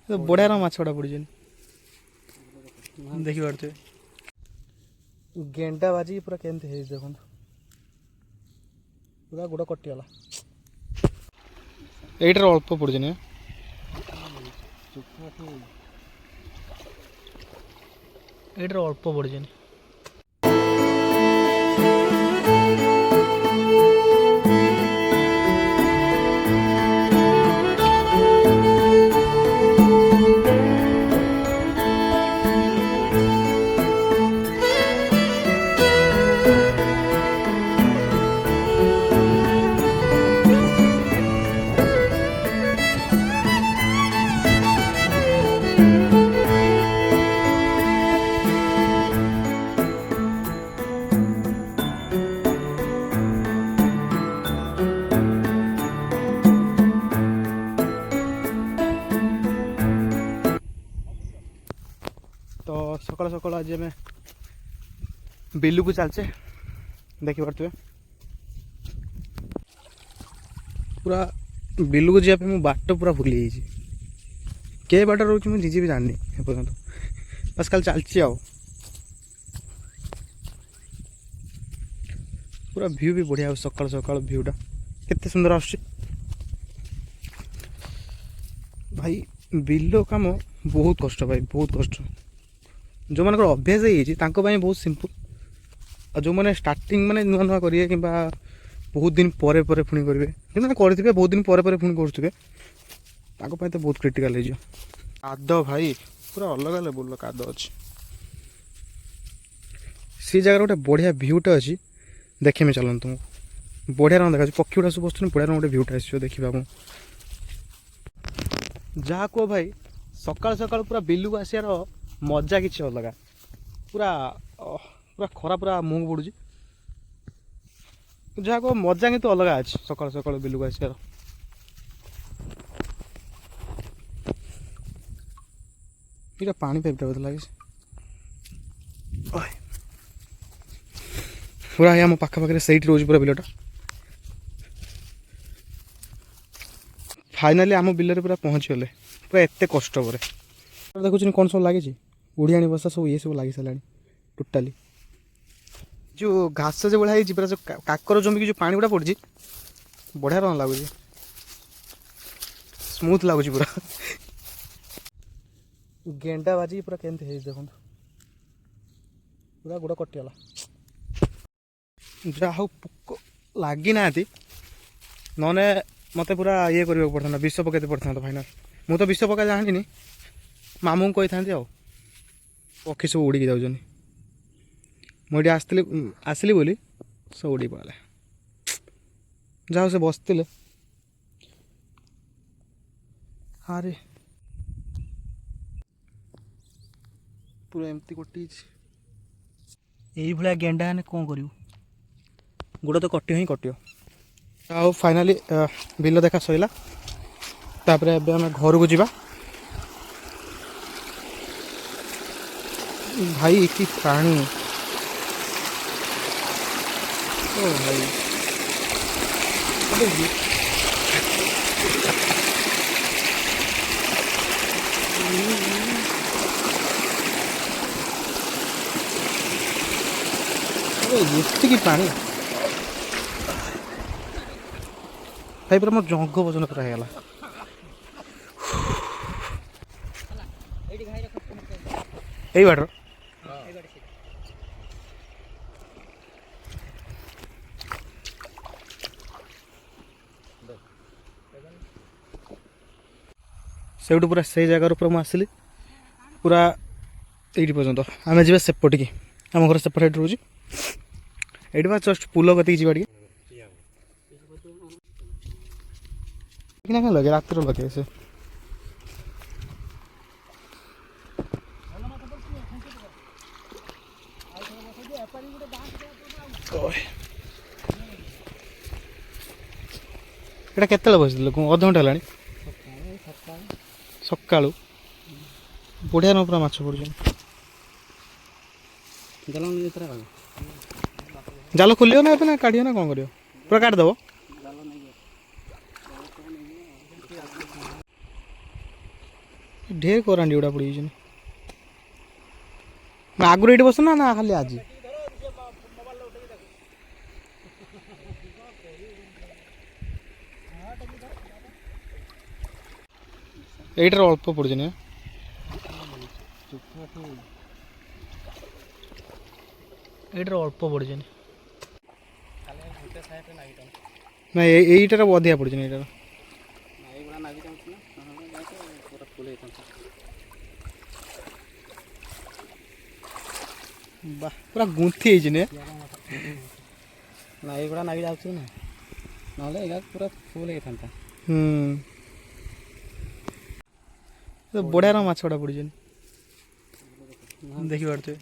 तो बढ़िया माछड़ा पड़ी देखी पारे गेंडा बाजी पूरा केमती है देख पूरा गोड़ कटिगला एटार अल्प पड़े एटार अल्प पड़े तो सकाल सकाल आज आम बिलू को चलचे देखी पारे पूरा बिलू को जावाई मो बाट पूरा भूली जाइए के बाट रोच मुझे भी जाननी एपर्तंत बस कल चलची आ पूरा व्यू भी बढ़िया सकाल सकाल व्यूटा केते सुंदर आस भाई बिल काम बहुत कष्ट भाई बहुत कष्ट जो मान अभ्यास है बहुत सिंपल और जो मैंने स्टार्टिंग माने नुआ नुआ करेंगे कि बहुत दिन पर पुणी करेंगे करेंगे बहुत दिन पर पुणी करेंगे तो बहुत क्रिटिकल है काद भाई पूरा अलग लेवल काद अच्छी सी जगह गोटे बढ़िया भ्यूटा अच्छी देखे में चलते तुमको बढ़िया रंग देखा पक्षी गुड़ा सब बस बढ़िया रंग गोटे भ्यूटा आस देखा जहाँ कह भाई सकाल सकाल पूरा बिलू को आसार मजा किसी अलग पूरा पूरा खरा पूरा मुँह पड़ू जहाँ कह मजा कि अलग अच्छे सकाल सकाल बिलू को आसार ये पानी पाइपटा बोलते लगे पूरा आम पाखापाखि सही रोज पूरा बिलटा फाइनाली आम बिल पूरा पहुँची गले पूरा एत कष्ट पर देखुन कौन सब लगे उड़िया बसा सब ये सब लगी सारा टोटाली जो घास जो बढ़िया पूरा जो काकर जमी जो पानी गुड़ा पड़ी बढ़िया रंग लगुच स्मूथ लगुच पूरा गेंडा बाजी पूरा केमती है देख पूरा गोड़ कटिगला जहा पोक लगी ना नने मत पूरा ये करने पड़ता विष पकते पड़ता फाइनाल मु तो विष पका जानी मामू को कही था पक्षी सब उड़ी जाऊँ मुझे आसली बोली सब उड़ी पड़े जहाँ से बसते हाँ रे पूरा एमती कटि ये गेंडा ने कौन करूँ गोड़ तो कटियो ही कटियो आ फाइनाली बिल देखा सैला तापर एबे आम घर को जीवा भाई कि पानी ओ भाई ये पानी भाई पूरा मोर जंग वजन पूरा है यही बाटर से पूरा से जगार पूरा मुझे आसली पूरा ये पर्यटन आम जा सेपट की आम घर सेपट साइड रोज ये बस जस्ट पुल कति जा लगे रात लगे से এটা কেତେବେଳେ ବସିଥିଲ ଅଧଘଣ୍ଟା ହେଲାଣି ସକାଳୁ ବଢ଼ିଆ ନ ପୁରା ମାଛ ପଡ଼ୁଛନ୍ତି ଜାଲ ଖୋଲିବ ନା ଏବେ ନା କାଢ଼ିବ ନା କ'ଣ କରିବ ପୁରା କାଢ଼ିଦେବ ढेर करांडी गुड़ा पड़ी आगुरी ये बस ना खाली आज এইটার অল্প পড়ছে না এইটার অল্প পড়ছে না এইটার অধিকা পড়ছে না এইটার বাহ পুরা গুঁথি হয়েছে না এইগুলা নাগি যাচ্ছে না নহলে এগুলা পুরা ফুল হয়ে থাকতা বড়িয়ার মাছ গুড়া পড়ছে দেখি পারছে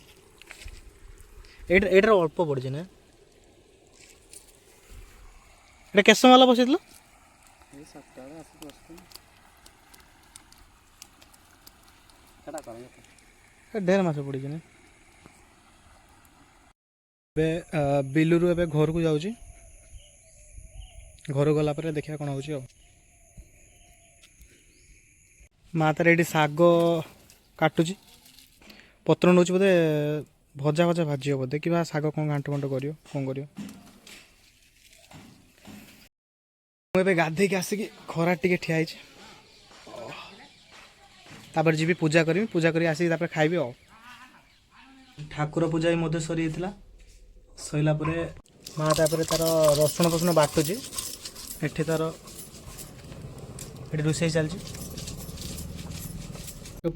এইটার অল্প পড়ছে না এটা কেত সময় হল বসাইছিল ढेर माछ पड़े ना बिलुरु ए घर को जाऊँ घर गला देखा कौन हो माँ तार ये शाग काटुची पत्र नौ बोधे भजा भजा भाजी बोधे कि शाग कौन घाट फंट कर कौन कर गाधे आसिक खरा टे ठिया तापर जी पूजा करी पूजा करी आसिक खाइबी ठाकुर पूजा भी मध्य सरी सैला माँ तापर तार रसुण फसुण बाटुची एठी तार रोषे चलती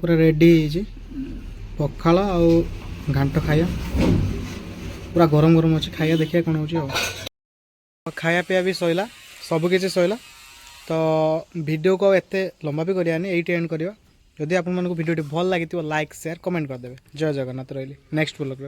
पूरा रेडी पखाल आ घाट खाया पूरा गरम गरम अच्छे खाया देखिए कौन हो खाया पिया भी सैला सबकि सैला तो वीडियो को एत लंबा भी करियानी एटी एंड करवा जदि आपको भिडियो भल लगी लाइक शेयर कमेंट करदे जय जगन्नाथ रही नेक्स्ट ब्लॉग।